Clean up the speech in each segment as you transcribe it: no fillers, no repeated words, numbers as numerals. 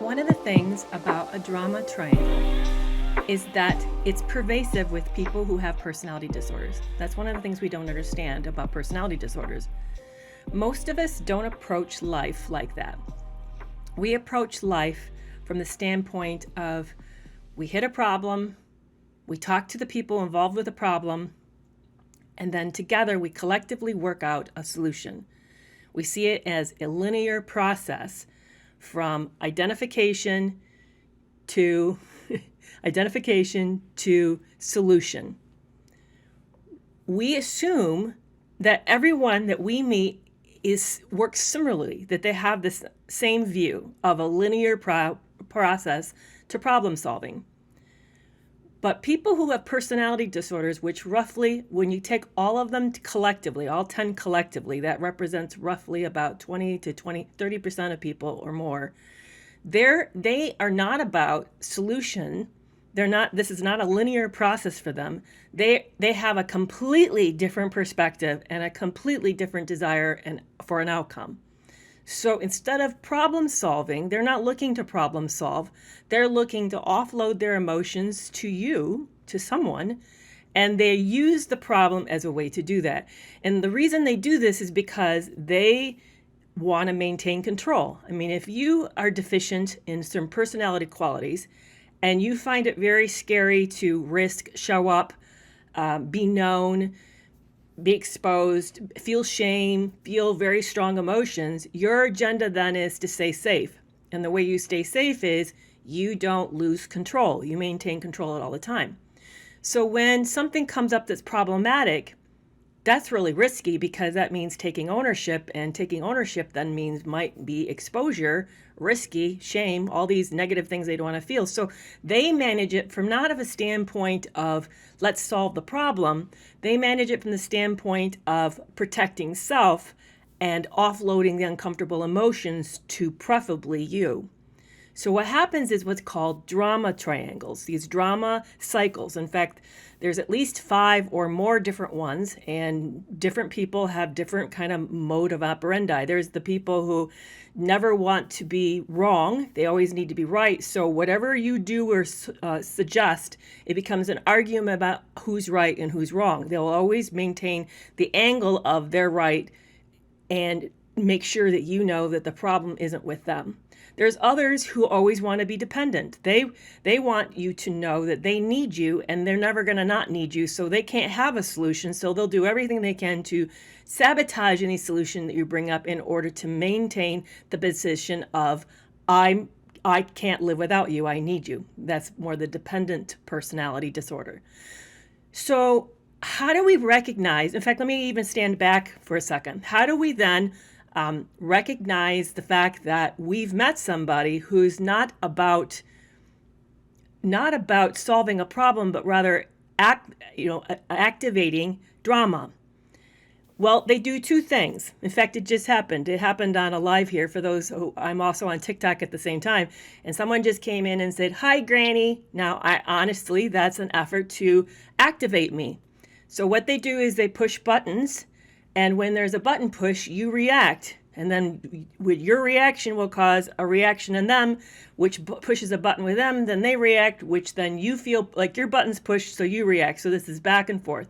One of the things about a drama triangle is that it's pervasive with people who have personality disorders. That's one of the things we don't understand about personality disorders. Most of us don't approach life like that. We approach life from the standpoint of we hit a problem, we talk to the people involved with the problem, and then together we collectively work out a solution. We see it as a linear process from identification to solution. We assume that everyone that we meet works similarly, that they have this same view of a linear process to problem solving. But people who have personality disorders, which roughly, when you take all of them collectively, all 10 collectively, that represents roughly about 30% of people or more, they are not about solution. This is not a linear process for them. They have a completely different perspective and a completely different desire for an outcome. So instead of problem solving, they're not looking to problem solve. They're looking to offload their emotions to you, to someone, and they use the problem as a way to do that. And the reason they do this is because they want to maintain control. I mean, if you are deficient in some personality qualities and you find it very scary to risk, show up, be known, be exposed, feel shame, feel very strong emotions, your agenda then is to stay safe. And the way you stay safe is you don't lose control. You maintain control all the time. So when something comes up that's problematic, that's really risky because that means taking ownership, and taking ownership then might be exposure, risky, shame, all these negative things they don't want to feel. So they manage it from not of a standpoint of let's solve the problem. They manage it from the standpoint of protecting self and offloading the uncomfortable emotions to preferably you. So what happens is what's called drama triangles, these drama cycles. In fact, there's at least 5 or more different ones, and different people have different kind of mode of operandi. There's the people who never want to be wrong. They always need to be right. So whatever you do or suggest, it becomes an argument about who's right and who's wrong. They'll always maintain the angle of their right and make sure that you know that the problem isn't with them. There's others who always want to be dependent. They want you to know that they need you and they're never going to not need you, so they can't have a solution. So they'll do everything they can to sabotage any solution that you bring up in order to maintain the position of I can't live without you, I need you. That's more the dependent personality disorder. So how do we recognize, in fact, let me even stand back for a second. How do we then recognize the fact that we've met somebody who's not about solving a problem, but rather activating drama? Well, they do 2 things. In fact, it just happened. It happened on a live here for those who, I'm also on TikTok at the same time. And someone just came in and said, "Hi, Granny." Now, honestly, that's an effort to activate me. So what they do is they push buttons. And when there's a button push, you react. And then with your reaction will cause a reaction in them, which pushes a button with them. Then they react, which then you feel like your button's pushed, so you react. So this is back and forth.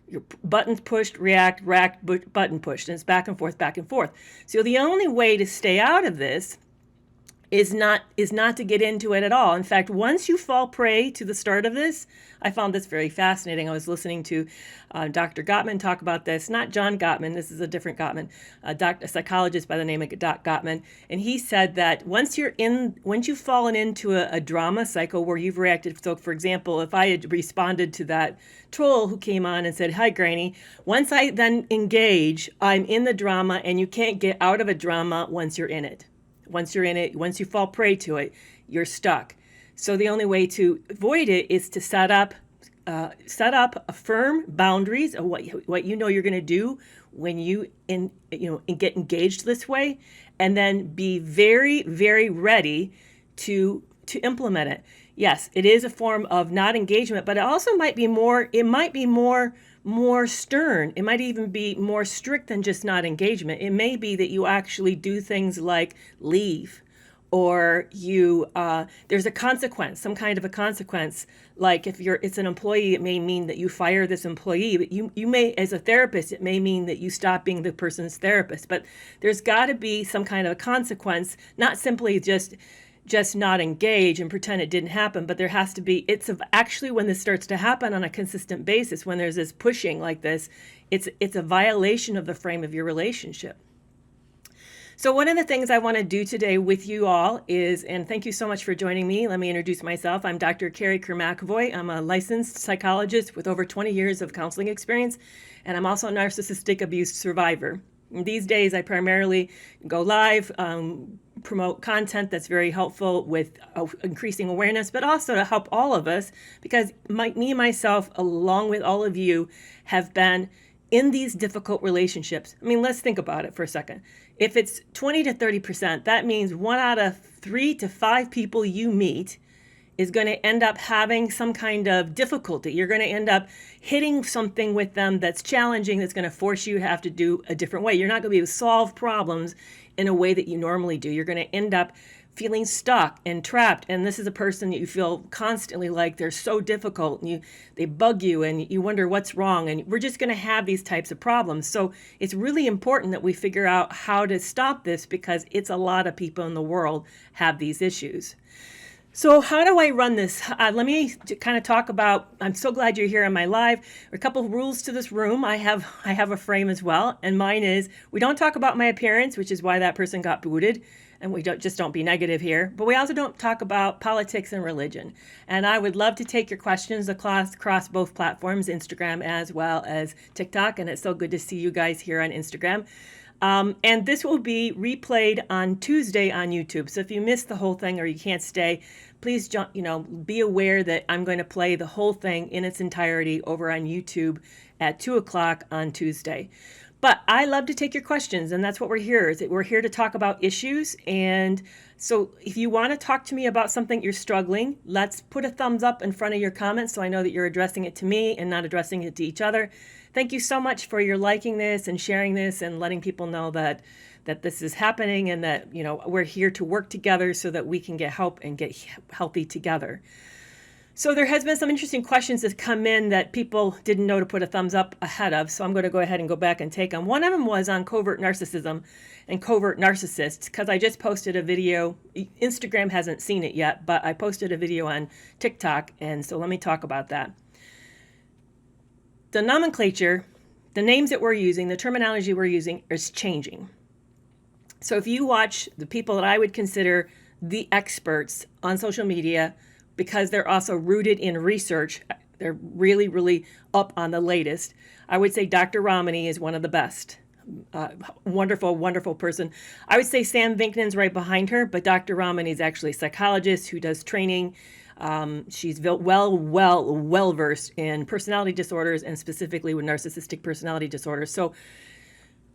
Your button's pushed, react, button pushed. And it's back and forth, back and forth. So the only way to stay out of this is not to get into it at all. In fact, once you fall prey to the start of this, I found this very fascinating. I was listening to Dr. Gottman talk about this, not John Gottman, this is a different Gottman, a psychologist by the name of Doc Gottman. And he said that once you've fallen into a drama cycle where you've reacted, so for example, if I had responded to that troll who came on and said, "Hi, Granny," once I then engage, I'm in the drama, and you can't get out of a drama once you're in it. Once you're in it, once you fall prey to it, you're stuck. So the only way to avoid it is to set up firm boundaries of what you know you're going to do when you get engaged this way, and then be very, very ready to implement it. Yes, it is a form of not engagement, but it also might be more. It might be more stern. It might even be more strict than just not engagement. It may be that you actually do things like leave, or there's a consequence, some kind of a consequence. Like if it's an employee, it may mean that you fire this employee, but you may, as a therapist, it may mean that you stop being the person's therapist. But there's got to be some kind of a consequence, not simply just not engage and pretend it didn't happen, but there has to be, actually when this starts to happen on a consistent basis, when there's this pushing like this, it's a violation of the frame of your relationship. So one of the things I want to do today with you all is, and thank you so much for joining me. Let me introduce myself. I'm Dr. Kerry McAvoy. I'm a licensed psychologist with over 20 years of counseling experience, and I'm also a narcissistic abuse survivor. These days, I primarily go live, promote content that's very helpful with increasing awareness, but also to help all of us, because me, myself, along with all of you, have been in these difficult relationships. I mean, let's think about it for a second. If it's 20 to 30%, that means 1 out of 3 to 5 people you meet is going to end up having some kind of difficulty. You're going to end up hitting something with them that's challenging, that's going to force you to have to do a different way. You're not going to be able to solve problems in a way that you normally do. You're going to end up feeling stuck and trapped. And this is a person that you feel constantly like they're so difficult, and they bug you and you wonder what's wrong. And we're just going to have these types of problems. So it's really important that we figure out how to stop this, because it's a lot of people in the world have these issues. So how do I run this? Let me kind of talk about, I'm so glad you're here on my live. There are a couple of rules to this room. I have a frame as well. And mine is, we don't talk about my appearance, which is why that person got booted. And we don't be negative here. But we also don't talk about politics and religion. And I would love to take your questions across both platforms, Instagram as well as TikTok. And it's so good to see you guys here on Instagram. And this will be replayed on Tuesday on YouTube. So if you missed the whole thing or you can't stay, please, be aware that I'm going to play the whole thing in its entirety over on YouTube at 2:00 on Tuesday. But I love to take your questions, and that's what we're here. We're here to talk about issues. And so if you want to talk to me about something you're struggling, let's put a thumbs up in front of your comments so I know that you're addressing it to me and not addressing it to each other. Thank you so much for your liking this and sharing this and letting people know that this is happening, and that we're here to work together so that we can get help and get healthy together. So there has been some interesting questions that come in that people didn't know to put a thumbs up ahead of. So I'm going to go ahead and go back and take them. One of them was on covert narcissism and covert narcissists, because I just posted a video. Instagram hasn't seen it yet, but I posted a video on TikTok. And so let me talk about that. The nomenclature, the names that we're using, the terminology we're using is changing. So if you watch the people that I would consider the experts on social media, because they're also rooted in research, they're really, really up on the latest, I would say Dr. Ramani is one of the best. Wonderful, wonderful person. I would say Sam Vinknen's right behind her, but Dr. Ramani is actually a psychologist who does training. She's well versed in personality disorders, and specifically with narcissistic personality disorders. So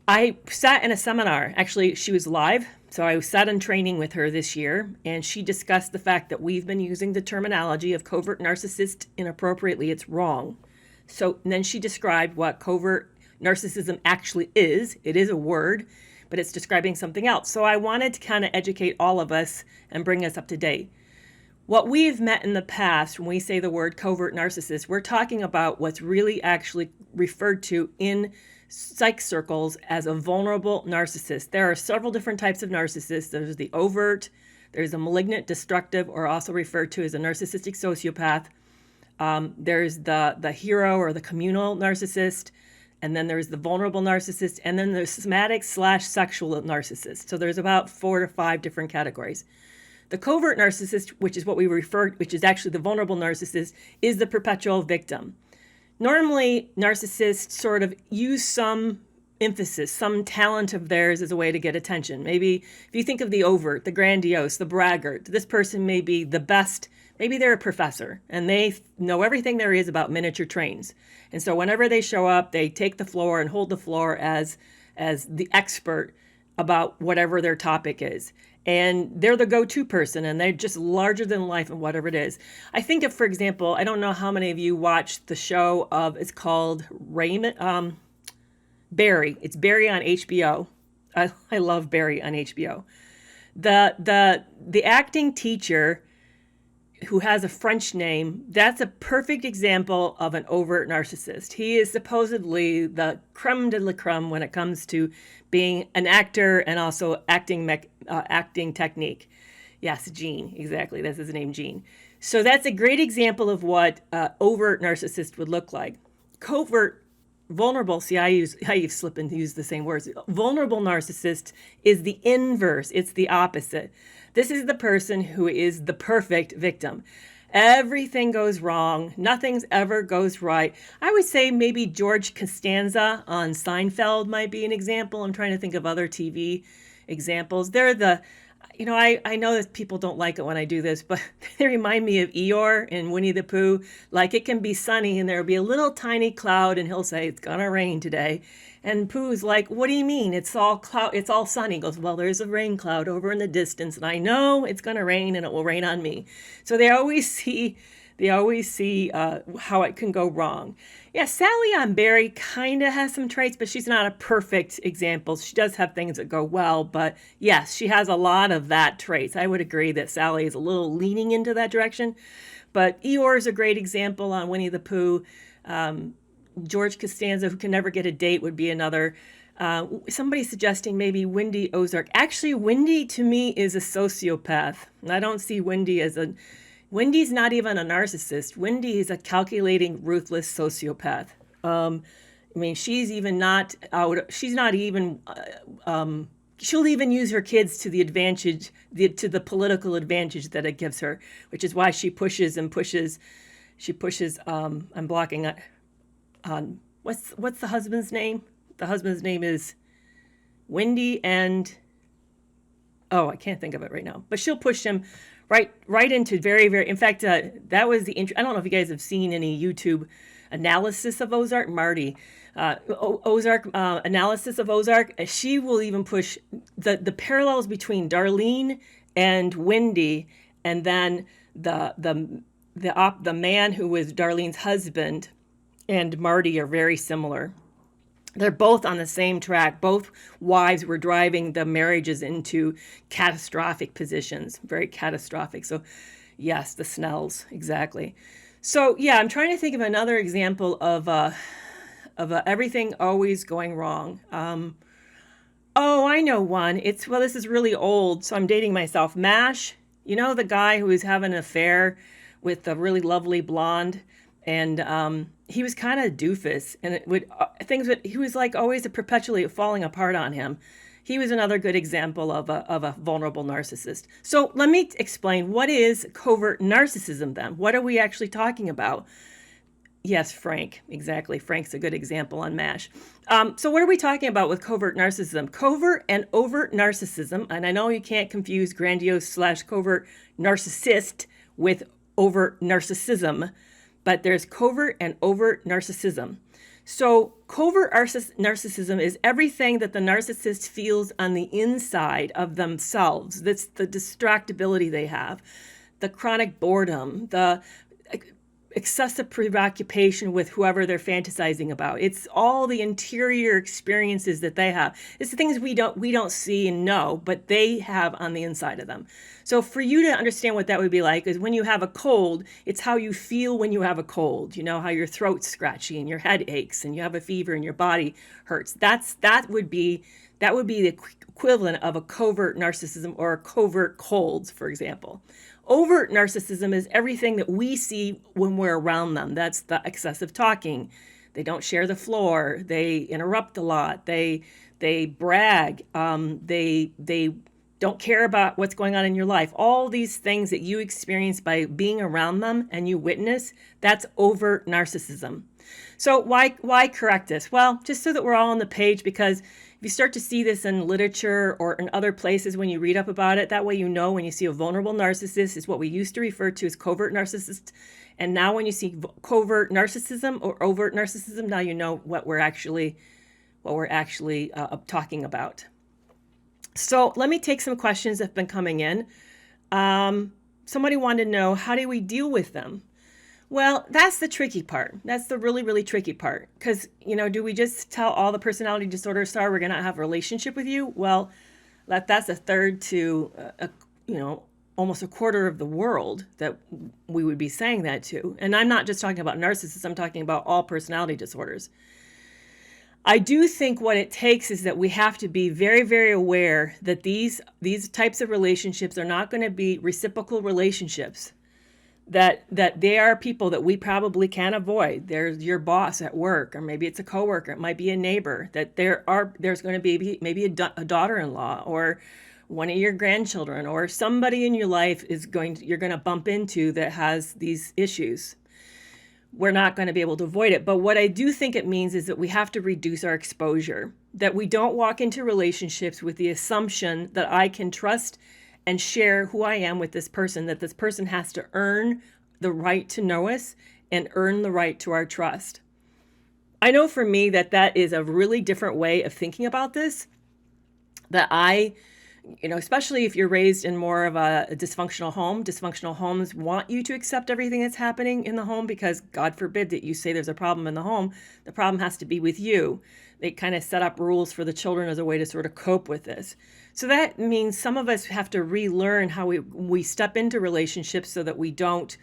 I sat in a seminar. Actually, she was live. So I sat in training with her this year, and she discussed the fact that we've been using the terminology of covert narcissist inappropriately. It's wrong. So then she described what covert narcissism actually is. It is a word, but it's describing something else. So I wanted to kind of educate all of us and bring us up to date. What we've met in the past, when we say the word covert narcissist, we're talking about what's really actually referred to in psych circles as a vulnerable narcissist. There are several different types of narcissists. There's the overt, there's a malignant, destructive, or also referred to as a narcissistic sociopath. There's the hero or the communal narcissist, and then there's the vulnerable narcissist, and then there's somatic/sexual narcissist. So there's about 4 to 5 different categories. The covert narcissist, which is what we refer, which is actually the vulnerable narcissist, is the perpetual victim. Normally, narcissists sort of use some emphasis, some talent of theirs as a way to get attention. Maybe if you think of the overt, the grandiose, the braggart, this person may be the best. Maybe they're a professor and they know everything there is about miniature trains. And so whenever they show up, they take the floor and hold the floor as the expert about whatever their topic is. And they're the go-to person, and they're just larger than life and whatever it is. I think of, for example, I don't know how many of you watched the show it's called Barry. It's Barry on HBO. I love Barry on HBO. The acting teacher who has a French name, that's a perfect example of an overt narcissist. He is supposedly the creme de la creme when it comes to being an actor and also acting technique. Yes, Gene, exactly. That's his name, Gene. So that's a great example of what overt narcissist would look like. Covert, vulnerable, see, I slip and use the same words. Vulnerable narcissist is the inverse. It's the opposite. This is the person who is the perfect victim. Everything goes wrong. Nothing's ever goes right. I would say maybe George Costanza on Seinfeld might be an example. I'm trying to think of other TV examples. They're the, I know that people don't like it when I do this, but they remind me of Eeyore in Winnie the Pooh. Like, it can be sunny and there'll be a little tiny cloud and he'll say, it's gonna rain today. And Pooh's like, what do you mean? It's all sunny. He goes, well, there's a rain cloud over in the distance and I know it's gonna rain and it will rain on me. So they always see how it can go wrong. Yeah, Sally on Barry kind of has some traits, but she's not a perfect example. She does have things that go well, but yes, she has a lot of that traits. I would agree that Sally is a little leaning into that direction, but Eeyore is a great example on Winnie the Pooh. George Costanza, who can never get a date, would be another. Somebody suggesting maybe Wendy Ozark. Actually, Wendy to me is a sociopath. I don't see Wendy as Wendy's not even a narcissist. Wendy is a calculating, ruthless sociopath. She's even not out. She's not even. She'll even use her kids to the advantage, to the political advantage that it gives her, which is why she pushes and pushes. She pushes. I'm blocking on what's the husband's name? The husband's name is Wendy and. Oh, I can't think of it right now. But she'll push him right into very, very, in fact, that was I don't know if you guys have seen any YouTube analysis of Ozark. Marty, Ozark, analysis of Ozark. She will even push the parallels between Darlene and Wendy, and then the man who was Darlene's husband and Marty are very similar. They're both on the same track. Both wives were driving the marriages into catastrophic positions, very catastrophic. So yes, the Snells, exactly. So yeah, I'm trying to think of another example of everything always going wrong. Oh, I know one. This is really old, so I'm dating myself. MASH, the guy who was having an affair with the really lovely blonde, and he was kind of doofus, and he was like always perpetually falling apart on him. He was another good example of a vulnerable narcissist. So let me explain, what is covert narcissism then? What are we actually talking about? Yes, Frank, exactly. Frank's a good example on MASH. So what are we talking about with covert narcissism? Covert and overt narcissism, and I know you can't confuse grandiose / covert narcissist with overt narcissism, but there's covert and overt narcissism. So covert narcissism is everything that the narcissist feels on the inside of themselves. That's the distractibility they have, the chronic boredom, the excessive preoccupation with whoever they're fantasizing about. It's all the interior experiences that they have. It's the things we don't see and know, but they have on the inside of them. So for you to understand what that would be like is when you have a cold, it's how you feel when you have a cold. How your throat's scratchy and your head aches and you have a fever and your body hurts. That would be the equivalent of a covert narcissism or a covert colds, for example. Overt narcissism is everything that we see when we're around them. That's the excessive talking. They don't share the floor. They interrupt a lot. They brag. They don't care about what's going on in your life. All these things that you experience by being around them and you witness, that's overt narcissism. So why correct this? Well, just so that we're all on the page, because if you start to see this in literature or in other places when you read up about it, that way when you see a vulnerable narcissist is what we used to refer to as covert narcissist. And now when you see covert narcissism or overt narcissism, now you know what we're actually talking about. So let me take some questions that have been coming in. Somebody wanted to know, how do we deal with them? Well, that's the tricky part. That's the really, really tricky part. Because, do we just tell all the personality disorder star we're going to have a relationship with you? Well, That's a third to, almost a quarter of the world that we would be saying that to. And I'm not just talking about narcissists, I'm talking about all personality disorders. I do think what it takes is that we have to be very, very aware that these types of relationships are not going to be reciprocal relationships, that they are people that we probably can't avoid. There's your boss at work, or maybe it's a coworker, it might be a neighbor, that there's going to be maybe a daughter-in-law, or one of your grandchildren, or somebody in your life you're going to bump into that has these issues. We're not going to be able to avoid it. But what I do think it means is that we have to reduce our exposure, that we don't walk into relationships with the assumption that I can trust and share who I am with this person, that this person has to earn the right to know us and earn the right to our trust. I know for me that is a really different way of thinking about this, that especially if you're raised in more of a dysfunctional home. Dysfunctional homes want you to accept everything that's happening in the home because, God forbid, that you say there's a problem in the home. The problem has to be with you. They kind of set up rules for the children as a way to sort of cope with this. So that means some of us have to relearn how we step into relationships so that we don't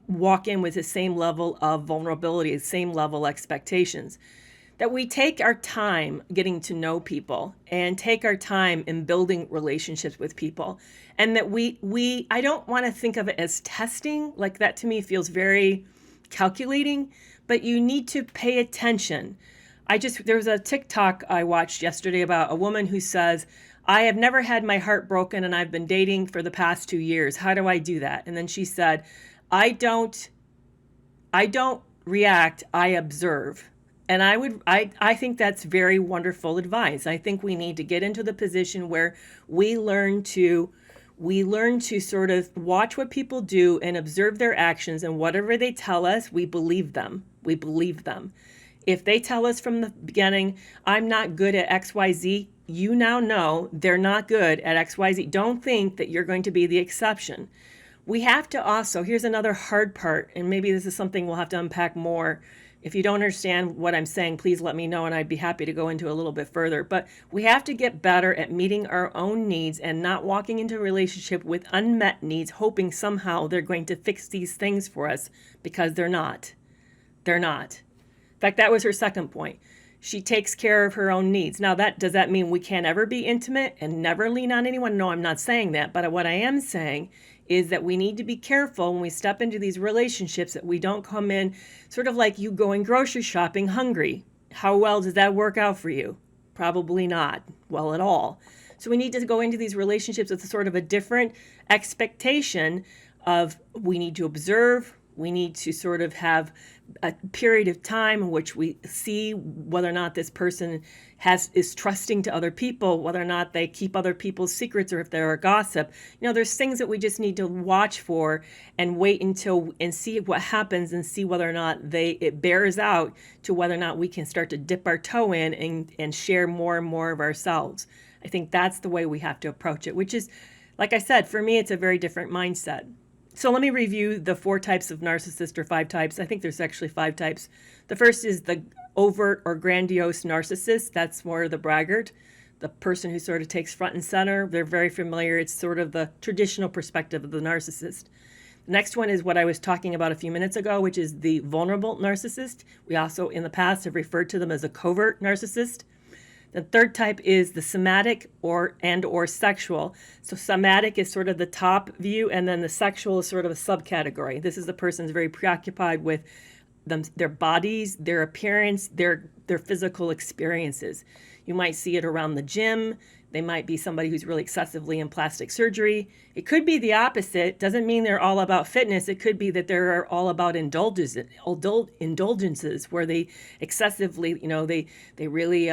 walk in with the same level of vulnerability, the same level of expectations. That we take our time getting to know people and take our time in building relationships with people. And that I don't want to think of it as testing, like that to me feels very calculating, but you need to pay attention. There was a TikTok I watched yesterday about a woman who says, I have never had my heart broken and I've been dating for the past 2 years. How do I do that? And then she said, I don't react, I observe. And I think that's very wonderful advice. I think we need to get into the position where we learn to sort of watch what people do and observe their actions, and whatever they tell us, we believe them. We believe them. If they tell us from the beginning, I'm not good at XYZ, you now know they're not good at XYZ. Don't think that you're going to be the exception. We have to also, here's another hard part, and maybe this is something we'll have to unpack more. If you don't understand what I'm saying, please let me know and I'd be happy to go into a little bit further. But we have to get better at meeting our own needs and not walking into a relationship with unmet needs, hoping somehow they're going to fix these things for us, because they're not. They're not. In fact, that was her second point. She takes care of her own needs. Now, does that mean we can't ever be intimate and never lean on anyone? No, I'm not saying that. But what I am saying is that we need to be careful when we step into these relationships, that we don't come in sort of like you going grocery shopping hungry. How well does that work out for you? Probably not well at all. So we need to go into these relationships with a sort of a different expectation of, we need to observe, we need to sort of have a period of time in which we see whether or not this person is trusting to other people, whether or not they keep other people's secrets, or if they're a gossip. There's things that we just need to watch for and wait and see what happens, and see whether or not it bears out to whether or not we can start to dip our toe in and share more and more of ourselves. I think that's the way we have to approach it, which is, like I said, for me, it's a very different mindset. So let me review the 4 types of narcissist, or 5 types. I think there's actually 5 types. The first is the overt or grandiose narcissist. That's more the braggart, the person who sort of takes front and center. They're very familiar. It's sort of the traditional perspective of the narcissist. The next one is what I was talking about a few minutes ago, which is the vulnerable narcissist. We also in the past have referred to them as a covert narcissist. The third type is the somatic or sexual. So somatic is sort of the top view, and then the sexual is sort of a subcategory. This is the person's very preoccupied with their bodies, their appearance, their physical experiences. You might see it around the gym. They might be somebody who's really excessively in plastic surgery. It could be the opposite. Doesn't mean they're all about fitness. It could be that they're all about indulgences, where they excessively, they really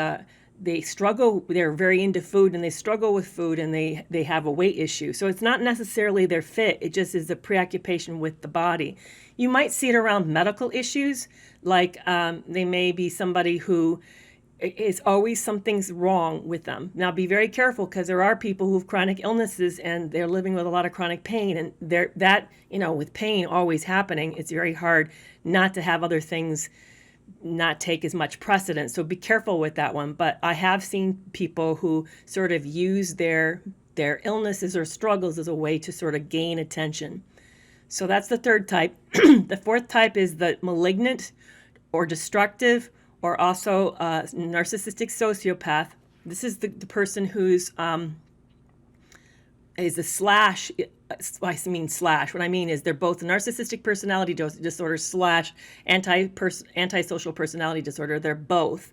they struggle. They're very into food, and they struggle with food, and they have a weight issue. So it's not necessarily their fit. It just is a preoccupation with the body. You might see it around medical issues, like they may be somebody who is always something's wrong with them. Now, be very careful, because there are people who have chronic illnesses and they're living with a lot of chronic pain, and with pain always happening, it's very hard not to have other things not take as much precedence. So be careful with that one. But I have seen people who sort of use their illnesses or struggles as a way to sort of gain attention. So that's the third type. The fourth type is the malignant or destructive, or also narcissistic sociopath. This is the person who's is a slash. I mean slash. What I mean is they're both narcissistic personality disorder slash antisocial personality disorder. They're both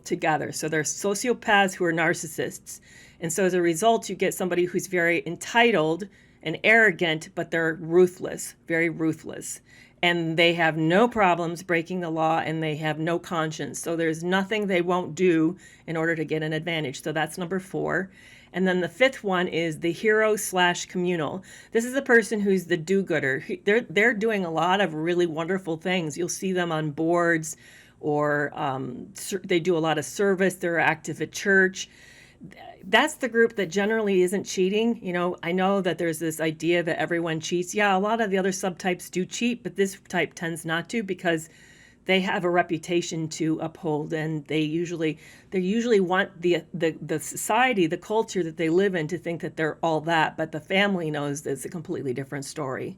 together. So they're sociopaths who are narcissists. And so as a result, you get somebody who's very entitled and arrogant, but they're ruthless, very ruthless. And they have no problems breaking the law, and they have no conscience. So there's nothing they won't do in order to get an advantage. So that's number 4. And then the fifth one is the hero/communal. This is the person who's the do-gooder. They're doing a lot of really wonderful things. You'll see them on boards, or they do a lot of service. They're active at church. That's the group that generally isn't cheating. You know, I know that there's this idea that everyone cheats. Yeah, a lot of the other subtypes do cheat, but this type tends not to, because they have a reputation to uphold, and they usually want the society, the culture that they live in, to think that they're all that, but the family knows that it's a completely different story.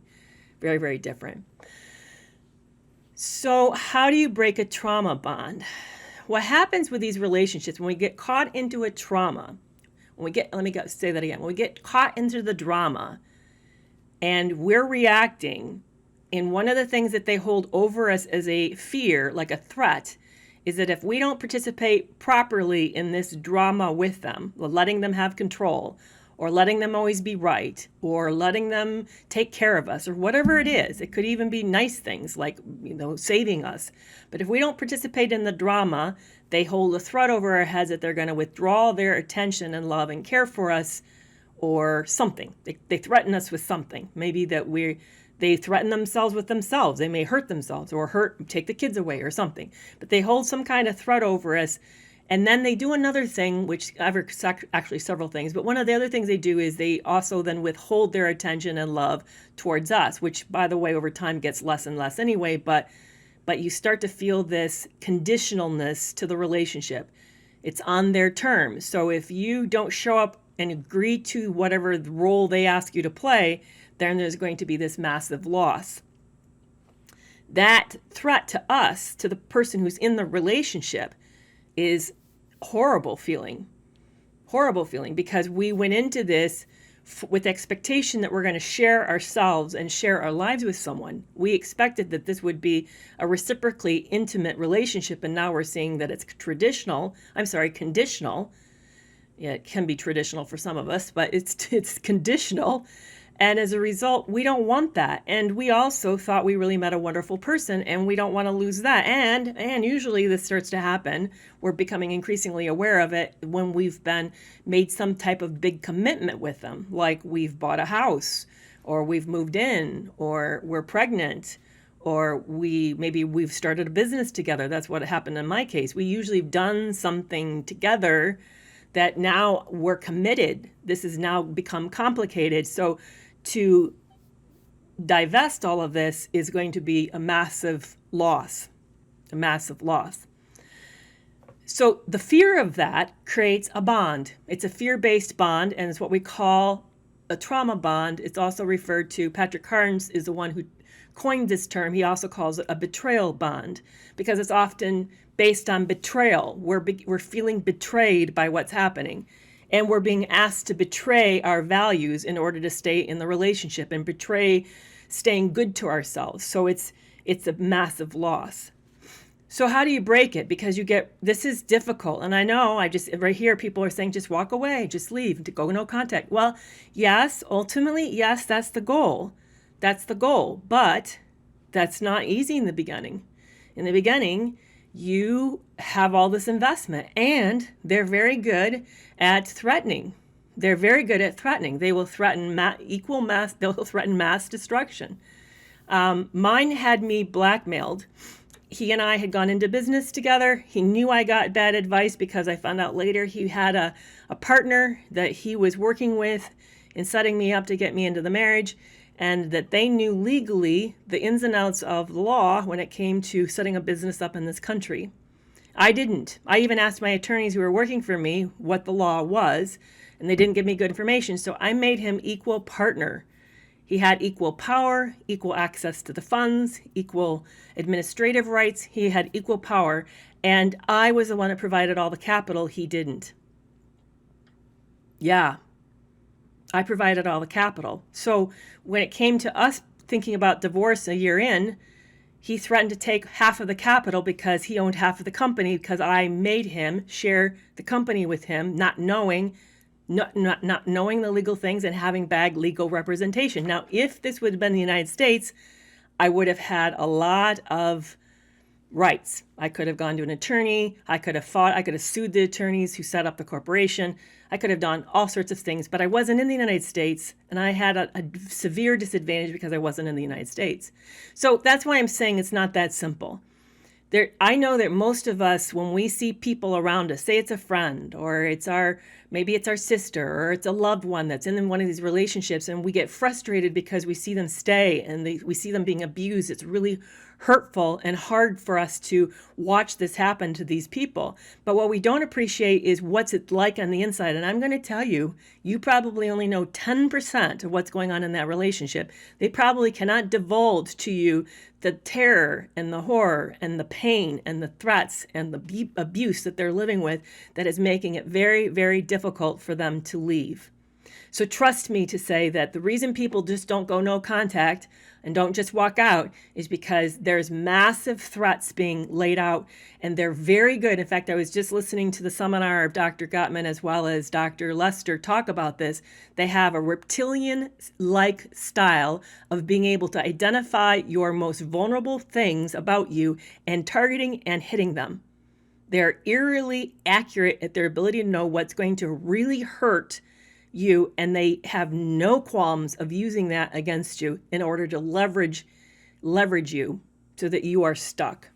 Very, very different. So how do you break a trauma bond? What happens with these relationships when we get caught into a trauma, when we get caught into the drama and we're reacting, and one of the things that they hold over us as a fear, like a threat, is that if we don't participate properly in this drama with them, letting them have control, or letting them always be right, or letting them take care of us, or whatever it is, it could even be nice things like, saving us. But if we don't participate in the drama, they hold a threat over our heads that they're going to withdraw their attention and love and care for us, or something. They threaten us with something. Maybe that they threaten themselves with themselves. They may hurt themselves, or take the kids away, or something. But they hold some kind of threat over us. And then they do another thing, which actually several things, but one of the other things they do is they also then withhold their attention and love towards us, which, by the way, over time gets less and less anyway, but you start to feel this conditionalness to the relationship. It's on their terms. So if you don't show up and agree to whatever role they ask you to play, then there's going to be this massive loss. That threat to us, to the person who's in the relationship, is horrible feeling, because we went into this with expectation that we're going to share ourselves and share our lives with someone. We expected that this would be a reciprocally intimate relationship, and now we're seeing that it's conditional. Yeah, it can be traditional for some of us, but it's conditional. And as a result, we don't want that. And we also thought we really met a wonderful person, and we don't want to lose that. And usually this starts to happen. We're becoming increasingly aware of it when we've made some type of big commitment with them, like we've bought a house, or we've moved in, or we're pregnant, or we've started a business together. That's what happened in my case. We usually have done something together that now we're committed. This has now become complicated. So to divest all of this is going to be a massive loss. So the fear of that creates a bond. It's a fear-based bond, and it's what we call a trauma bond. It's also referred to, Patrick Carnes is the one who coined this term. He also calls it a betrayal bond, because it's often based on betrayal. We're feeling betrayed by what's happening. And we're being asked to betray our values in order to stay in the relationship, and betray staying good to ourselves. So it's a massive loss. So how do you break it? Because this is difficult. And I know right here, people are saying, just walk away, just leave, to go no contact. Well, yes, ultimately, yes, that's the goal. But that's not easy in the beginning. In the beginning, you have all this investment, and they're very good at threatening. They will threaten they'll threaten mass destruction. Mine had me blackmailed. He and I had gone into business together. He knew I got bad advice, because I found out later he had a partner that he was working with in setting me up to get me into the marriage. and that they knew legally the ins and outs of the law when it came to setting a business up in this country. I didn't. I even asked my attorneys who were working for me what the law was, and they didn't give me good information, so I made him equal partner. He had equal power, equal access to the funds, equal administrative rights. He had equal power, and I was the one that provided all the capital. He didn't. Yeah, I provided all the capital. So when it came to us thinking about divorce a year in, he threatened to take half of the capital because he owned half of the company, because I made him share the company with him, not knowing the legal things and having bad legal representation. Now, if this would have been the United States, I would have had a lot of rights. I could have gone to an attorney. I could have fought. I could have sued the attorneys who set up the corporation. I could have done all sorts of things, but I wasn't in the United States, and I had a severe disadvantage because I wasn't in the United States. So that's why I'm saying it's not that simple. I know that most of us, when we see people around us, say it's a friend, or maybe it's our sister, or it's a loved one that's in one of these relationships, and we get frustrated because we see them stay and we see them being abused. It's really hurtful and hard for us to watch this happen to these people. But what we don't appreciate is what's it like on the inside. And I'm going to tell you, you probably only know 10% of what's going on in that relationship. They probably cannot divulge to you the terror and the horror and the pain and the threats and the abuse that they're living with that is making it very, very difficult for them to leave. So trust me to say that the reason people just don't go no contact and don't just walk out is because there's massive threats being laid out, and they're very good. In fact, I was just listening to the seminar of Dr. Gottman as well as Dr. Lester talk about this. They have a reptilian-like style of being able to identify your most vulnerable things about you and targeting and hitting them. They're eerily accurate at their ability to know what's going to really hurt you, and they have no qualms of using that against you in order to leverage you so that you are stuck.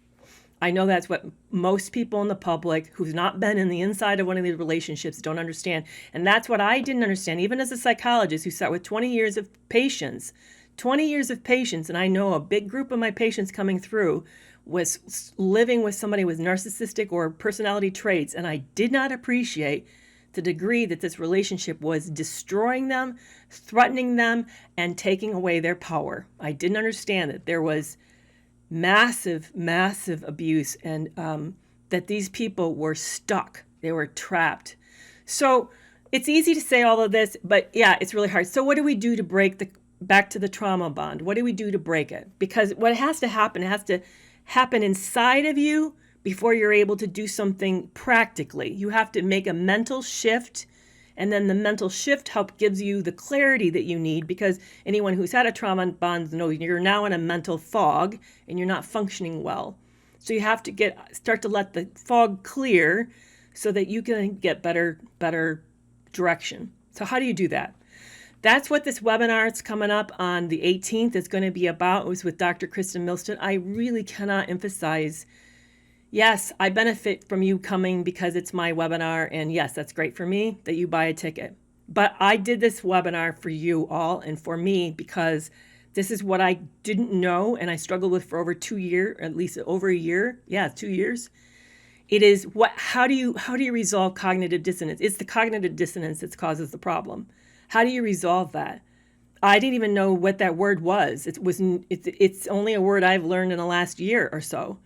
I know that's what most people in the public who've not been in the inside of one of these relationships don't understand. And that's what I didn't understand, even as a psychologist who sat with 20 years of patients, and I know a big group of my patients coming through was living with somebody with narcissistic or personality traits, and I did not appreciate the degree that this relationship was destroying them, threatening them, and taking away their power. I didn't understand that there was massive, massive abuse, and that these people were stuck. They were trapped. So it's easy to say all of this, but yeah, it's really hard. So what do we do to break back to the trauma bond? What do we do to break it? Because what has to happen, it has to happen inside of you before you're able to do something practically. You have to make a mental shift, and then the mental shift gives you the clarity that you need, because anyone who's had a trauma bond knows you're now in a mental fog and you're not functioning well. So you have to start to let the fog clear so that you can get better direction. So how do you do that? That's what this webinar is coming up on the 18th is going to be about. It was with Dr. Kristen Milstead. I really cannot emphasize, yes, I benefit from you coming because it's my webinar, and yes, that's great for me that you buy a ticket. But I did this webinar for you all and for me because this is what I didn't know and I struggled with for over 2 years, at least over a year. Yeah, 2 years. It is how do you resolve cognitive dissonance? It's the cognitive dissonance that causes the problem. How do you resolve that? I didn't even know what that word was. It's only a word I've learned in the last year or so.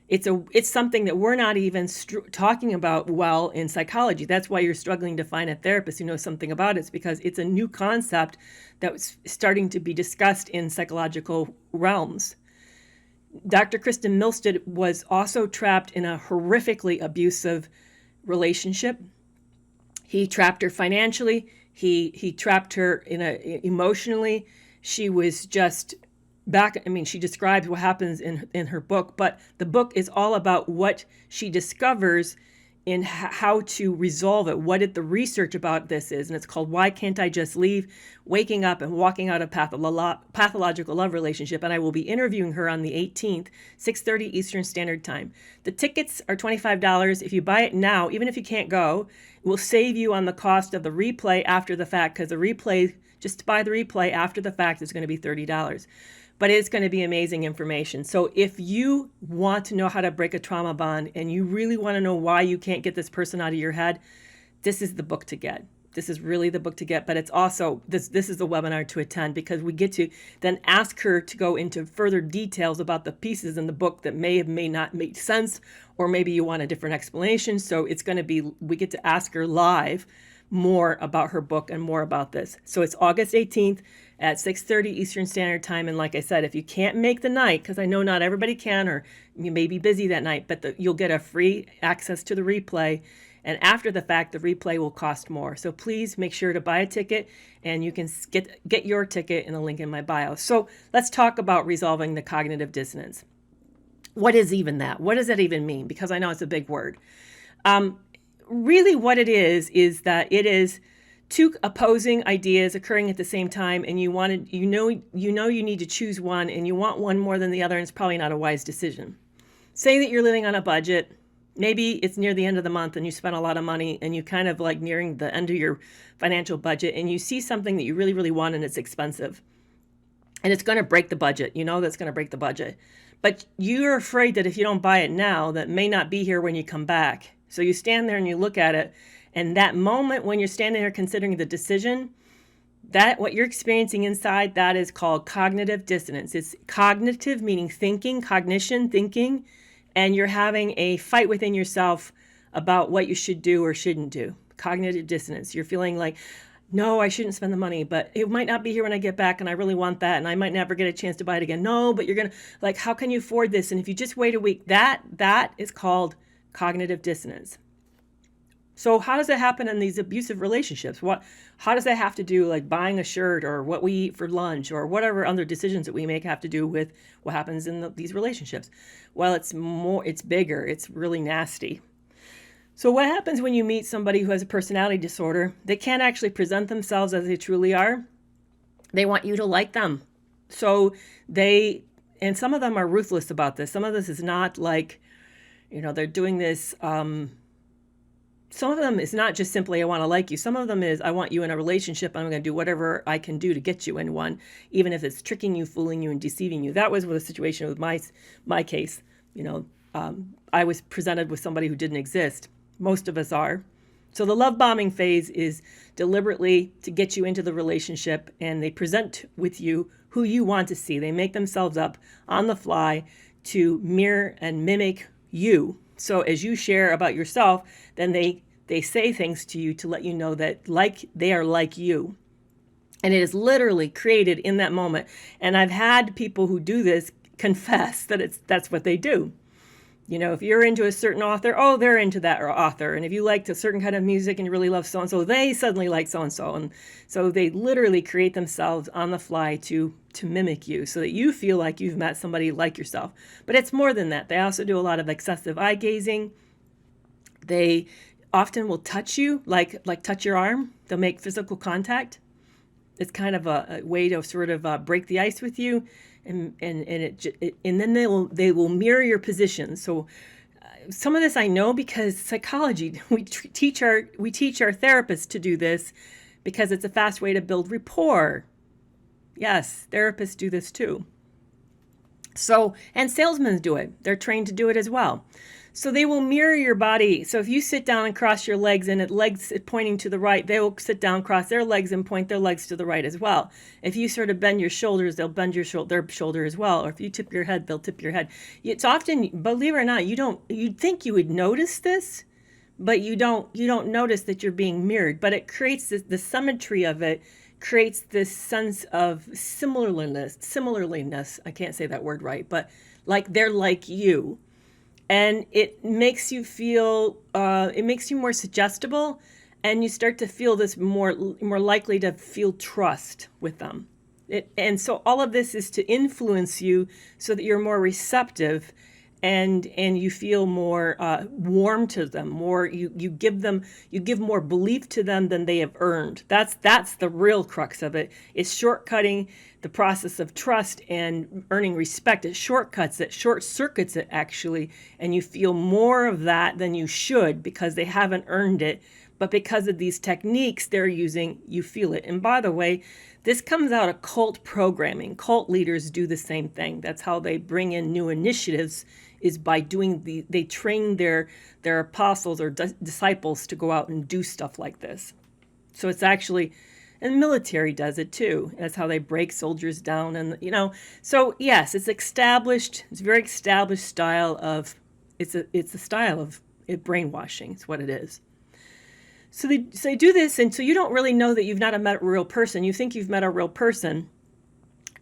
It's something that we're not even talking about well in psychology. That's why you're struggling to find a therapist who knows something about it. It's because it's a new concept that's starting to be discussed in psychological realms. Dr. Kristen Milstead was also trapped in a horrifically abusive relationship. He trapped her financially. He trapped her emotionally. She was just she describes what happens in her book, but the book is all about what she discovers how to resolve it, what the research about this is. And it's called Why Can't I Just Leave? Waking Up and Walking Out of Pathological Love Relationship. And I will be interviewing her on the 18th, 6:30 Eastern Standard Time. The tickets are $25. If you buy it now, even if you can't go, it will save you on the cost of the replay after the fact, because the replay, just to buy the replay after the fact, is going to be $30. But it's going to be amazing information. So if you want to know how to break a trauma bond and you really want to know why you can't get this person out of your head, this is the book to get. This is really the book to get, but it's also, this is the webinar to attend, because we get to then ask her to go into further details about the pieces in the book that may not make sense, or maybe you want a different explanation. So it's going to be, we get to ask her live more about her book and more about this. So it's August 18th at 6:30 Eastern Standard Time. And like I said, if you can't make the night, because I know not everybody can, or you may be busy that night, but you'll get a free access to the replay. And after the fact, the replay will cost more. So please make sure to buy a ticket, and you can get your ticket in the link in my bio. So let's talk about resolving the cognitive dissonance. What is even that? What does that even mean? Because I know it's a big word. Really what it is that it is two opposing ideas occurring at the same time, and you need to choose one, and you want one more than the other, and it's probably not a wise decision. Say that you're living on a budget. Maybe it's near the end of the month and you spent a lot of money, and you kind of like nearing the end of your financial budget, and you see something that you really, really want, and it's expensive. And it's going to break the budget. You know that's going to break the budget. But you're afraid that if you don't buy it now, that may not be here when you come back. So you stand there and you look at it, and that moment when you're standing there considering the decision, that what you're experiencing inside, that is called cognitive dissonance. It's cognitive, meaning thinking, cognition, thinking, and you're having a fight within yourself about what you should do or shouldn't do. Cognitive dissonance. You're feeling like, no, I shouldn't spend the money, but it might not be here when I get back, and I really want that, and I might never get a chance to buy it again. No, but you're going to, like, how can you afford this? And if you just wait a week, that is called cognitive dissonance. So how does it happen in these abusive relationships? How does that have to do, like buying a shirt or what we eat for lunch or whatever other decisions that we make have to do with what happens in these relationships? Well, it's bigger. It's really nasty. So what happens when you meet somebody who has a personality disorder? They can't actually present themselves as they truly are. They want you to like them. So and some of them are ruthless about this. Some of this is not like, they're doing this. Some of them is not just simply, I want to like you. Some of them is, I want you in a relationship. I'm going to do whatever I can do to get you in one, even if it's tricking you, fooling you, and deceiving you. That was the situation with my case. I was presented with somebody who didn't exist. Most of us are. So the love bombing phase is deliberately to get you into the relationship, and they present with you who you want to see. They make themselves up on the fly to mirror and mimic you. So as you share about yourself, then they say things to you to let you know that they are like you. And it is literally created in that moment. And I've had people who do this confess that that's what they do. If you're into a certain author, they're into that author. And if you liked a certain kind of music and you really love so-and-so, they suddenly like so-and-so. And so they literally create themselves on the fly to mimic you so that you feel like you've met somebody like yourself. But it's more than that. They also do a lot of excessive eye gazing. They often will touch you, like touch your arm. They'll make physical contact. It's kind of a way to sort of break the ice with you. And then they will mirror your position. So some of this I know because psychology. We teach our therapists to do this because it's a fast way to build rapport. Yes, therapists do this too. So, and salesmen do it. They're trained to do it as well. So they will mirror your body. So if you sit down and cross your legs and legs pointing to the right, they will sit down, cross their legs and point their legs to the right as well. If you sort of bend your shoulders, they'll bend their shoulder as well. Or if you tip your head, they'll tip your head. It's often, believe it or not, you'd think you would notice this, but you don't notice that you're being mirrored. But it creates the symmetry of it creates this sense of similarliness. I can't say that word right, but like they're like you. And it makes you feel, it makes you more suggestible, and you start to feel this more likely to feel trust with them. And so all of this is to influence you so that you're more receptive and you feel more warm to them, more you give more belief to them than they have earned. That's the real crux of it. It's shortcutting the process of trust and earning respect. It shortcuts it, short circuits it actually, and you feel more of that than you should because they haven't earned it. But because of these techniques they're using, you feel it. And by the way, this comes out of cult programming. Cult leaders do the same thing. That's how they bring in new initiatives, is by doing they train their apostles or disciples to go out and do stuff like this. So it's actually, and the military does it too. That's how they break soldiers down. And, so yes, it's established. It's a very established style of, it's a style of brainwashing. It's what it is. So they do this, and so you don't really know that you've not met a real person. You think you've met a real person,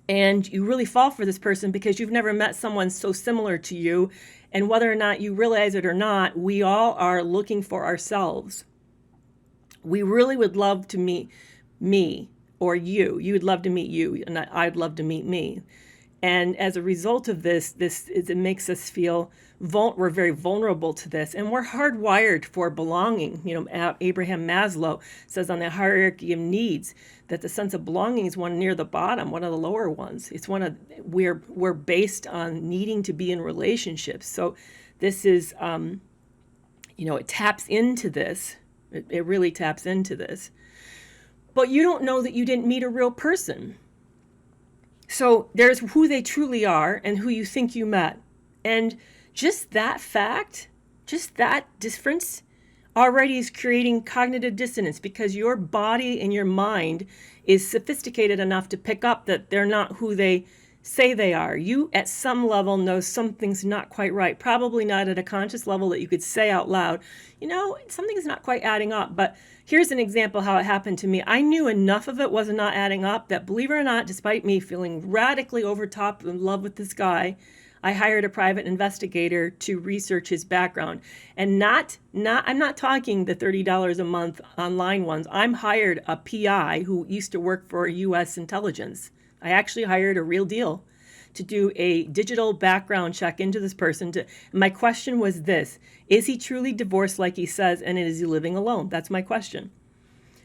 and you really fall for this person because you've never met someone so similar to you. And whether or not you realize it or not, we all are looking for ourselves. We really would love to meet me or you. You would love to meet you, and I'd love to meet me. And as a result of this, it makes us feel we're very vulnerable to this, and we're hardwired for belonging. Abraham Maslow says on the hierarchy of needs that the sense of belonging is one near the bottom, one of the lower ones. It's we're based on needing to be in relationships. So this is, it taps into this. It really taps into this. But you don't know that you didn't meet a real person. So there's who they truly are and who you think you met. And just that fact, just that difference already is creating cognitive dissonance, because your body and your mind is sophisticated enough to pick up that they're not who they say they are. You at some level know something's not quite right, probably not at a conscious level that you could say out loud, something's not quite adding up. But here's an example how it happened to me. I knew enough of it was not adding up that, believe it or not, despite me feeling radically overtopped in love with this guy, I hired a private investigator to research his background. And I'm not talking the $30 a month online ones. I'm hired a PI who used to work for U.S. intelligence. I actually hired a real deal to do a digital background check into this person. My question was this: is he truly divorced like he says, and is he living alone? That's my question.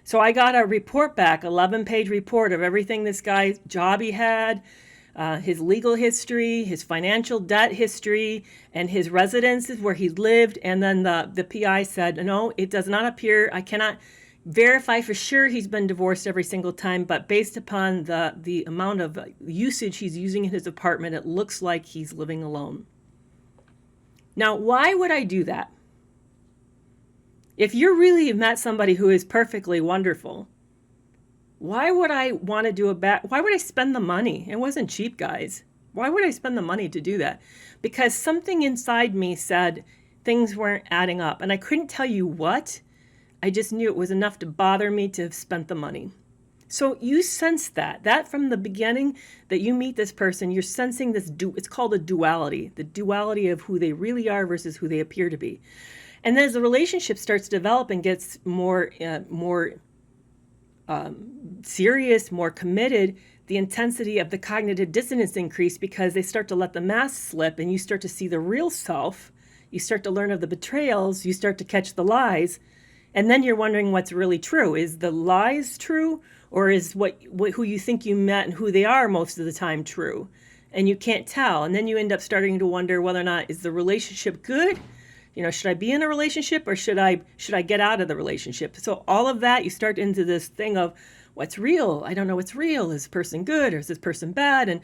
So I got a report back, 11-page report of everything this guy's job he had, his legal history, his financial debt history, and his residences where he lived. And then the PI said, no, it does not appear, I cannot verify for sure he's been divorced every single time, but based upon the amount of usage he's using in his apartment, it looks like he's living alone. Now, why would I do that? If you really met somebody who is perfectly wonderful, why would I want to do why would I spend the money? It wasn't cheap, guys. Why would I spend the money to do that? Because something inside me said things weren't adding up, and I couldn't tell you what. I just knew it was enough to bother me to have spent the money. So you sense that from the beginning that you meet this person, you're sensing this, it's called a duality, the duality of who they really are versus who they appear to be. And then as the relationship starts to develop and gets more serious, more committed, the intensity of the cognitive dissonance increase, because they start to let the mask slip and you start to see the real self. You start to learn of the betrayals. You start to catch the lies. And then you're wondering what's really true. Is the lies true, or is who you think you met and who they are most of the time true? And you can't tell. And then you end up starting to wonder whether or not, is the relationship good? Should I be in a relationship, or should I get out of the relationship? So all of that, you start into this thing of what's real. I don't know what's real. Is this person good, or is this person bad? And,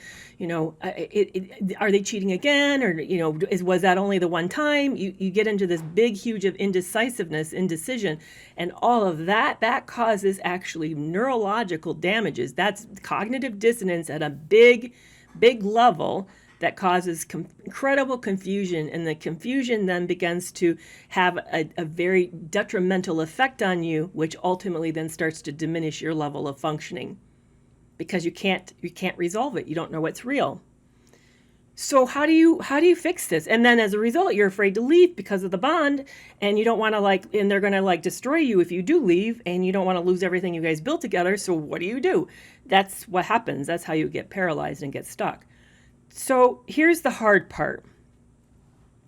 are they cheating again? Or, was that only the one time? You get into this big, huge of indecision, and all of that causes actually neurological damages. That's cognitive dissonance at a big, big level that causes incredible confusion, and the confusion then begins to have a very detrimental effect on you, which ultimately then starts to diminish your level of functioning, because you can't resolve it. You don't know what's real. So how do you fix this? And then as a result, you're afraid to leave because of the bond, and you don't want to and they're going to destroy you if you do leave, and you don't want to lose everything you guys built together. So what do? That's what happens. That's how you get paralyzed and get stuck. So here's the hard part.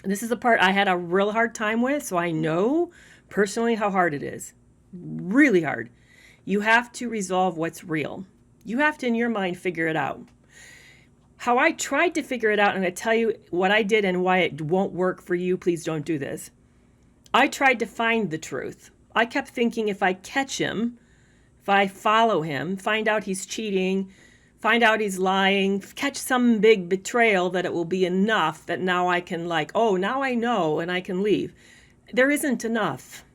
This is the part I had a real hard time with, so I know personally how hard it is. Really hard. You have to resolve what's real. You have to, in your mind, figure it out. How I tried to figure it out, and I'm going to tell you what I did and why it won't work for you. Please don't do this. I tried to find the truth. I kept thinking if I catch him, if I follow him, find out he's cheating, find out he's lying, catch some big betrayal, that it will be enough that now I can now I know and I can leave. There isn't enough.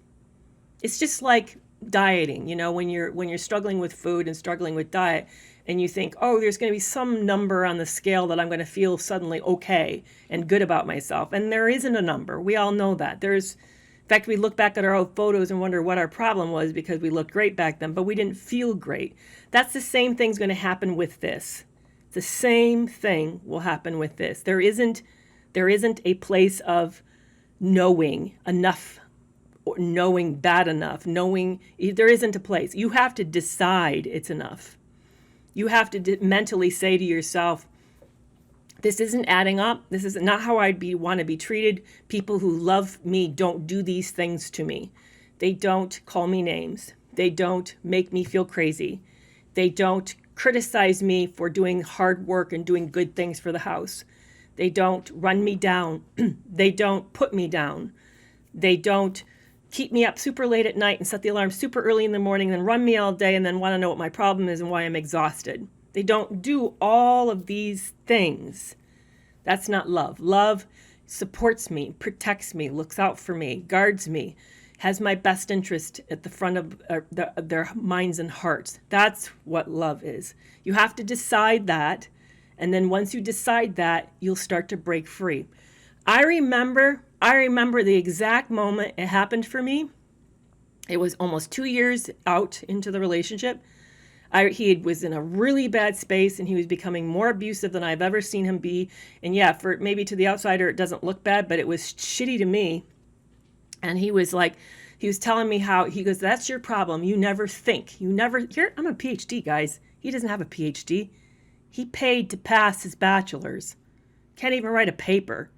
It's just like dieting, when you're struggling with food and struggling with diet, and you think, there's going to be some number on the scale that I'm going to feel suddenly okay and good about myself. And there isn't a number. We all know that. In fact, we look back at our old photos and wonder what our problem was because we looked great back then, but we didn't feel great. That's the same thing's going to happen with this. The same thing will happen with this. There isn't a place of knowing enough, or knowing bad enough, there isn't a place. You have to decide it's enough. You have to mentally say to yourself, this isn't adding up. This is not how want to be treated. People who love me don't do these things to me. They don't call me names. They don't make me feel crazy. They don't criticize me for doing hard work and doing good things for the house. They don't run me down. They don't put me down. They don't keep me up super late at night and set the alarm super early in the morning, then run me all day and then want to know what my problem is and why I'm exhausted. They don't do all of these things. That's not love. Love supports me, protects me, looks out for me, guards me, has my best interest at the front of their minds and hearts. That's what love is. You have to decide that, and then once you decide that, you'll start to break free. I remember the exact moment it happened for me. It was almost 2 years out into the relationship. He was in a really bad space and he was becoming more abusive than I've ever seen him be. And yeah, for maybe to the outsider, it doesn't look bad, but it was shitty to me. And he was telling me how, he goes, that's your problem. You never think. I'm a PhD, guys. He doesn't have a PhD. He paid to pass his bachelor's. Can't even write a paper.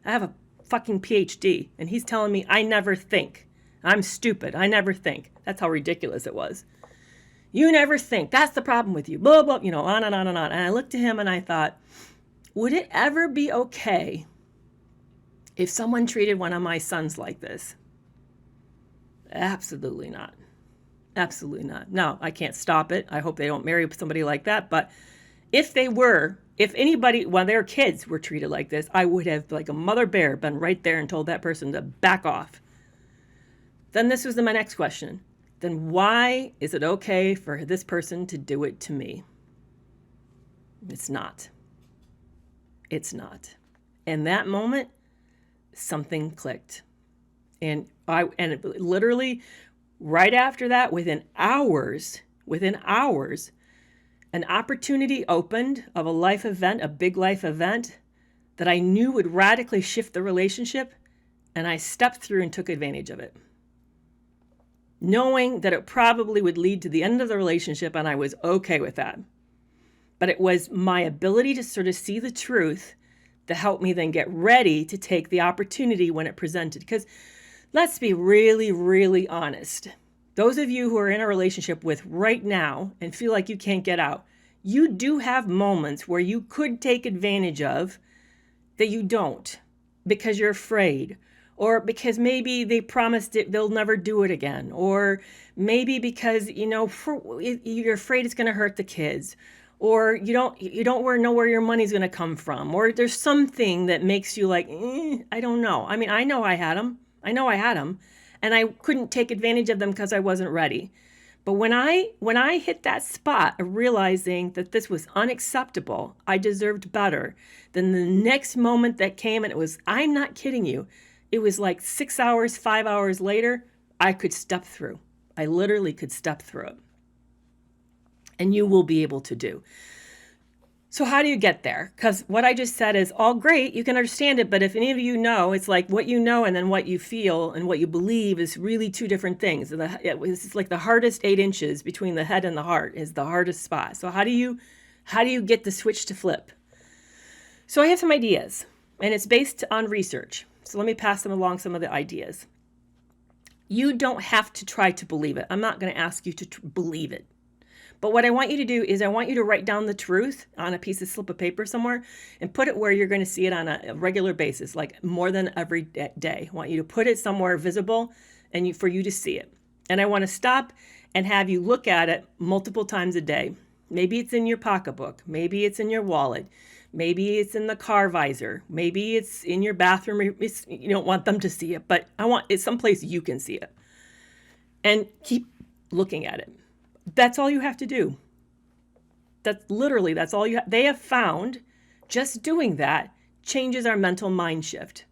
I have a fucking PhD. And he's telling me I never think. I'm stupid. I never think. That's how ridiculous it was. You never think. That's the problem with you. Blah, blah, on and on and on. And I looked at him and I thought, would it ever be okay if someone treated one of my sons like this? Absolutely not. Absolutely not. No, I can't stop it. I hope they don't marry somebody like that. But if anybody, when their kids were treated like this, I would have, like a mother bear, been right there and told that person to back off. Then this was my next question. Then why is it okay for this person to do it to me? It's not. It's not. In that moment, something clicked. And literally right after that, within hours, an opportunity opened of a life event, a big life event that I knew would radically shift the relationship. And I stepped through and took advantage of it, knowing that it probably would lead to the end of the relationship, and I was okay with that. But it was my ability to sort of see the truth that helped me then get ready to take the opportunity when it presented. Because let's be really, really honest. Those of you who are in a relationship with right now and feel like you can't get out, you do have moments where you could take advantage of that you don't because you're afraid. Or because maybe they promised they'll never do it again. Or maybe because, you're afraid it's going to hurt the kids. Or you don't know where your money's going to come from. Or there's something that makes you like, I don't know. I mean, I know I had them. And I couldn't take advantage of them because I wasn't ready. But when I hit that spot of realizing that this was unacceptable, I deserved better, then the next moment that came, and it was, I'm not kidding you, it was like 6 hours, 5 hours later, I could step through. I literally could step through it. And you will be able to do. So how do you get there? Because what I just said is all great. You can understand it. But if any of you know, it's like what you know and then what you feel and what you believe is really two different things. It's like the hardest 8 inches between the head and the heart is the hardest spot. So how do you get the switch to flip? So I have some ideas, and it's based on research. So let me pass them along some of the ideas. You don't have to try to believe it. I'm not going to ask you to believe it. But what I want you to do is I want you to write down the truth on a piece of slip of paper somewhere and put it where you're going to see it on a regular basis, like more than every day. I want you to put it somewhere visible and for you to see it. And I want to stop and have you look at it multiple times a day. Maybe it's in your pocketbook. Maybe it's in your wallet. Maybe it's in the car visor. Maybe it's in your bathroom. You don't want them to see it, but it's someplace you can see it. And keep looking at it. That's all you have to do. That's all they have found. Just doing that changes our mental mind shift.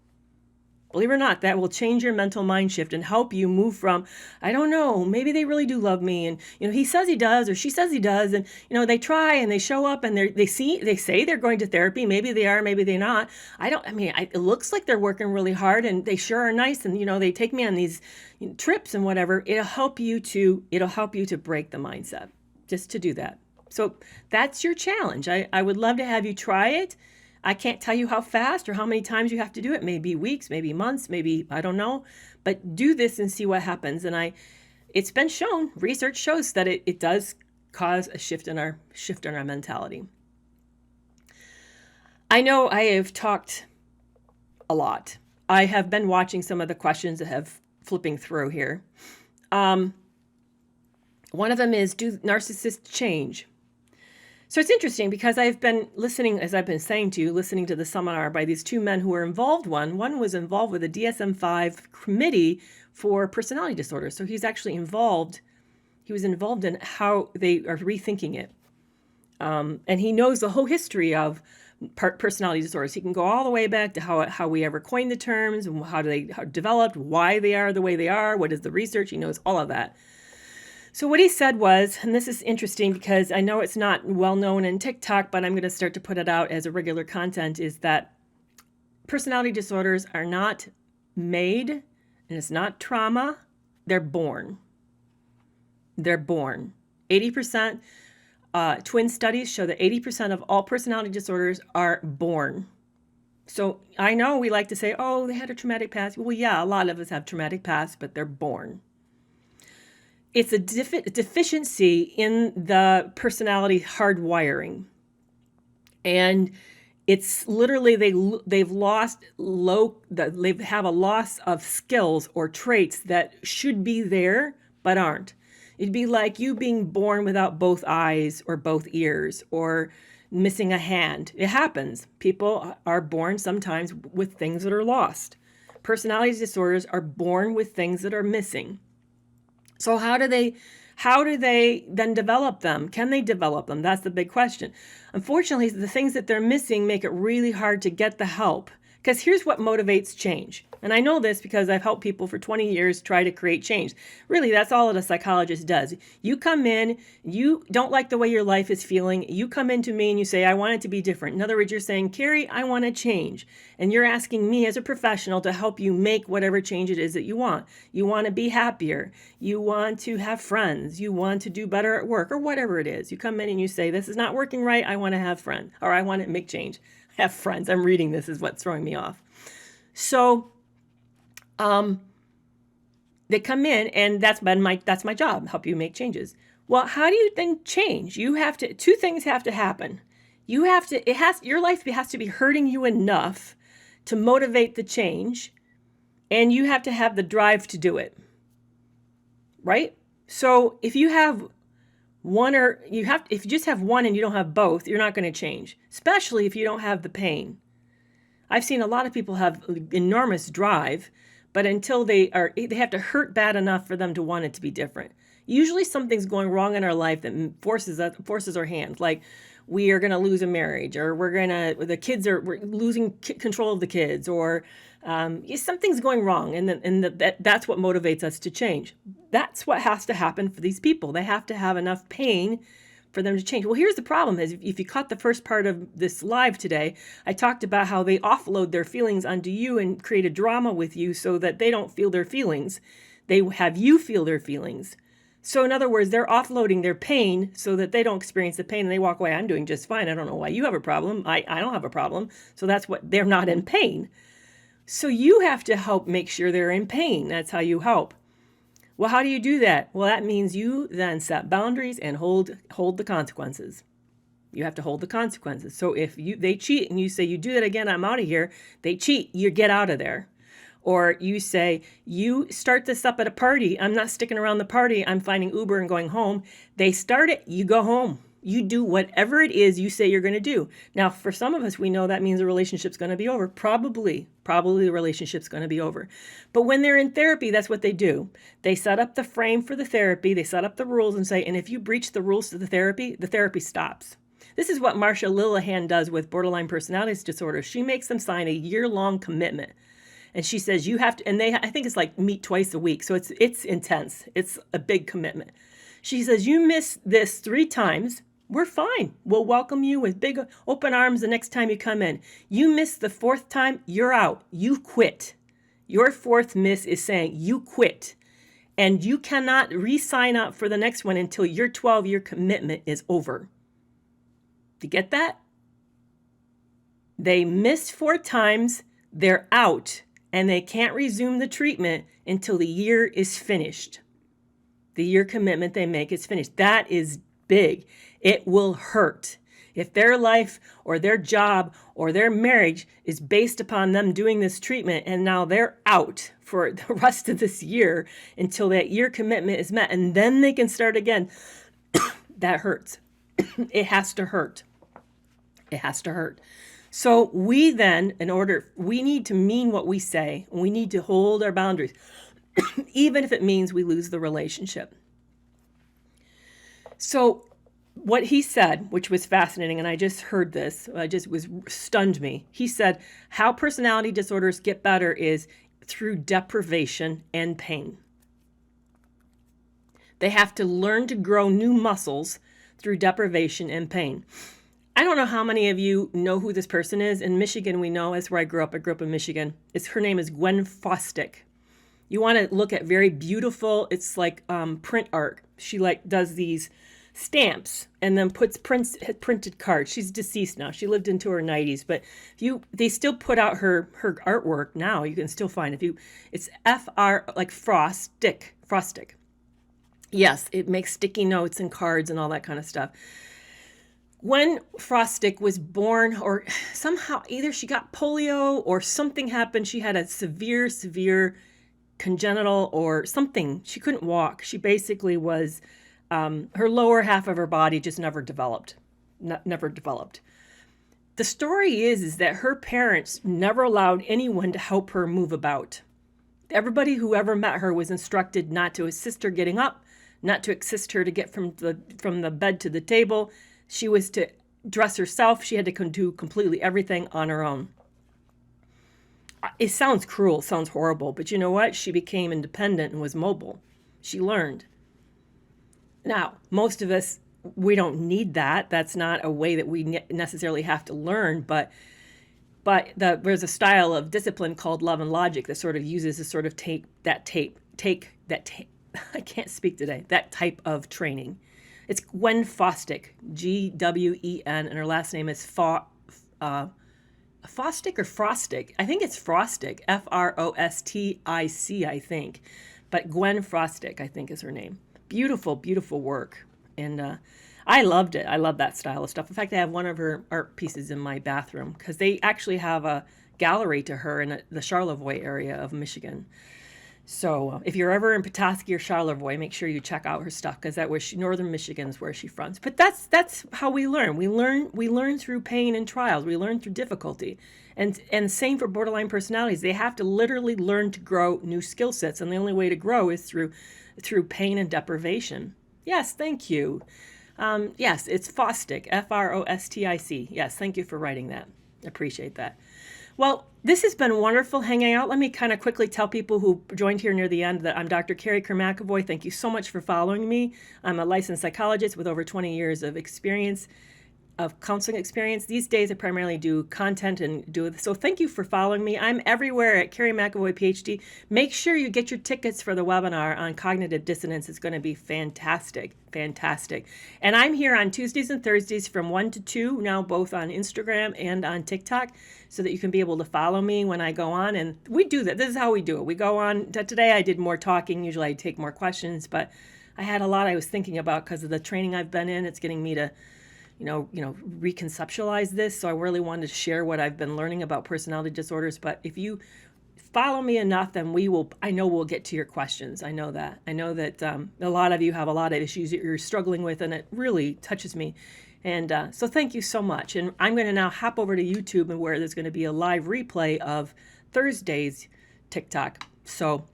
Believe it or not, that will change your mental mind shift and help you move from, I don't know, maybe they really do love me. And, he says he does, or she says he does. And, they try and they show up and they say they're going to therapy. Maybe they are, maybe they're not. It looks like they're working really hard and they sure are nice. And, they take me on these trips and whatever. It'll help you to break the mindset, just to do that. So that's your challenge. I would love to have you try it. I can't tell you how fast or how many times you have to do it. Maybe weeks, maybe months, maybe, I don't know. But do this and see what happens. And it's been shown, research shows that it does cause a shift in our mentality. I know I have talked a lot. I have been watching some of the questions that have flipping through here. One of them is, do narcissists change? So it's interesting because I've been listening, as I've been saying to you, listening to the seminar by these two men who were involved. One was involved with the DSM-5 committee for personality disorders. So he's actually involved. He was involved in how they are rethinking it. And he knows the whole history of personality disorders. He can go all the way back to how we ever coined the terms, and how developed, why they are the way they are, what is the research. He knows all of that. So what he said was, and this is interesting because I know it's not well known in TikTok, but I'm going to start to put it out as a regular content, is that personality disorders are not made, and it's not trauma. They're born. They're born. 80%, twin studies show that 80% of all personality disorders are born. So I know we like to say, oh, they had a traumatic past. Well, yeah, a lot of us have traumatic pasts, but they're born. It's a deficiency in the personality hardwiring. And it's literally they have a loss of skills or traits that should be there but aren't. It'd be like you being born without both eyes or both ears or missing a hand. It happens. People are born sometimes with things that are lost. Personality disorders are born with things that are missing. So how do they then develop them? Can they develop them? That's the big question. Unfortunately, the things that they're missing make it really hard to get the help. Because here's what motivates change. And I know this because I've helped people for 20 years try to create change. Really, that's all that a psychologist does. You come in, you don't like the way your life is feeling. You come into me and you say, I want it to be different. In other words, you're saying, Kerry, I want to change. And you're asking me as a professional to help you make whatever change it is that you want. You want to be happier. You want to have friends. You want to do better at work or whatever it is. You come in and you say, this is not working right. I want to have friends, or I want to make change. Have friends. I'm reading this is what's throwing me off. So they come in and that's my job, help you make changes. Well, how do you then change? Two things have to happen. Your life has to be hurting you enough to motivate the change, and you have to have the drive to do it. Right? So if you have if you just have one and you don't have both, you're not going to change, especially if you don't have the pain. I've seen a lot of people have enormous drive, but until they have to hurt bad enough for them to want it to be different. Usually something's going wrong in our life that forces our hand. Like we are going to lose a marriage, or we're losing control of the kids, or something's going wrong, and that's what motivates us to change. That's what has to happen for these people. They have to have enough pain for them to change. Well, here's the problem is if you caught the first part of this live today, I talked about how they offload their feelings onto you and create a drama with you so that they don't feel their feelings. They have you feel their feelings. So in other words, they're offloading their pain so that they don't experience the pain and they walk away. I'm doing just fine. I don't know why you have a problem. I don't have a problem. So that's what they're not in pain. So you have to help make sure they're in pain. That's how you help. Well, how do you do that? Well, that means you then set boundaries and hold the consequences. You have to hold the consequences. So if they cheat and you say, you do that again, I'm out of here. They cheat, you get out of there. Or you say, you start this up at a party. I'm not sticking around the party. I'm finding Uber and going home. They start it, you go home. You do whatever it is you say you're going to do. Now, for some of us, we know that means the relationship's going to be over. Probably the relationship's going to be over. But when they're in therapy, that's what they do. They set up the frame for the therapy. They set up the rules and say, and if you breach the rules to the therapy stops. This is what Marsha Linehan does with borderline personality disorder. She makes them sign a year-long commitment. And she says, you have to, and I think it's like meet twice a week. So it's intense. It's a big commitment. She says, you miss this 3 times. We're fine. We'll welcome you with big open arms the next time you come in. You miss the 4th time, you're out. You quit. Your 4th miss is saying you quit. And you cannot re-sign up for the next one until your 12-year commitment is over. Do you get that? They missed 4 times, they're out, and they can't resume the treatment until the year is finished. The year commitment they make is finished. That is big. It will hurt. If their life or their job or their marriage is based upon them doing this treatment and now they're out for the rest of this year until that year commitment is met and then they can start again, that hurts. It has to hurt. It has to hurt. So we then, we need to mean what we say. We need to hold our boundaries, even if it means we lose the relationship. So what he said, which was fascinating, and I just heard this, stunned me. He said, how personality disorders get better is through deprivation and pain. They have to learn to grow new muscles through deprivation and pain. I don't know how many of you know who this person is. In Michigan, we know, that's where I grew up. I grew up in Michigan. Her name is Gwen Frostick. You want to look at very beautiful, it's like print art. She does these stamps and then puts printed cards. She's deceased now. She lived into her 90s, but they still put out her artwork now. You can still find it's Frostick. Yes, it makes sticky notes and cards and all that kind of stuff. Gwen Frostick was born, or somehow either she got polio or something happened. She had a severe congenital or something. She couldn't walk. She basically was, her lower half of her body just never developed. The story is that her parents never allowed anyone to help her move about. Everybody who ever met her was instructed not to assist her getting up, not to assist her to get from the bed to the table. She was to dress herself. She had to do completely everything on her own. It sounds cruel, sounds horrible, but you know what? She became independent and was mobile. She learned. Now, most of us, we don't need that. That's not a way that we necessarily have to learn, but there's a style of discipline called love and logic that sort of uses a sort of that type of training. It's Gwen Frostick, Gwen, and her last name is Frostick or Frostick. I think it's Frostick, Frostic, I think. But Gwen Frostick, I think, is her name. Beautiful, beautiful work. And I loved it. I love that style of stuff. In fact, I have one of her art pieces in my bathroom because they actually have a gallery to her in the Charlevoix area of Michigan. So if you're ever in Petoskey or Charlevoix, make sure you check out her stuff because northern Michigan is where she's from. But that's how we learn. We learn through pain and trials. We learn through difficulty. And same for borderline personalities. They have to literally learn to grow new skill sets. And the only way to grow is through pain and deprivation. Yes, thank you. Yes, it's Frostick, Frostic. Yes, thank you for writing that. Appreciate that. Well, this has been wonderful hanging out. Let me kind of quickly tell people who joined here near the end that I'm Dr. Kerry McAvoy. Thank you so much for following me. I'm a licensed psychologist with over 20 years of experience. of counseling experience. These days I primarily do content and so thank you for following me. I'm everywhere at Kerry McAvoy PhD. Make sure you get your tickets for the webinar on cognitive dissonance. It's going to be fantastic. And I'm here on Tuesdays and Thursdays from 1 to 2, now both on Instagram and on TikTok, so that you can be able to follow me when I go on. And we do that. This is how we do it. We go on. Today I did more talking. Usually I take more questions, but I had a lot I was thinking about because of the training I've been in. It's getting me to reconceptualize this. So I really wanted to share what I've been learning about personality disorders. But if you follow me enough, then I know we'll get to your questions. I know that a lot of you have a lot of issues that you're struggling with, and it really touches me. And so thank you so much. And I'm going to now hop over to YouTube, and where there's going to be a live replay of Thursday's TikTok. So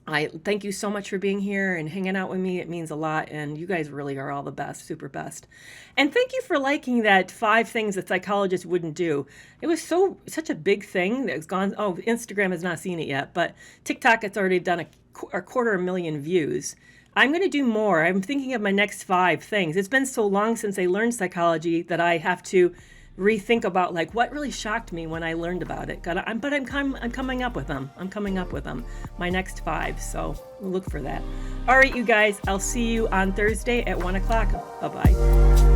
I thank you so much for being here and hanging out with me. It means a lot, and you guys really are all the best, super best. And thank you for liking that 5 things that psychologists wouldn't do. It was such a big thing that's gone. Oh, Instagram has not seen it yet, but TikTok, it's already done a 250,000 views. I'm going to do more. I'm thinking of my next 5 things. It's been so long since I learned psychology that I have to rethink about like what really shocked me when I learned about it. But I'm coming up with them. My next 5. So look for that. All right, you guys. I'll see you on Thursday at 1 o'clock. Bye-bye.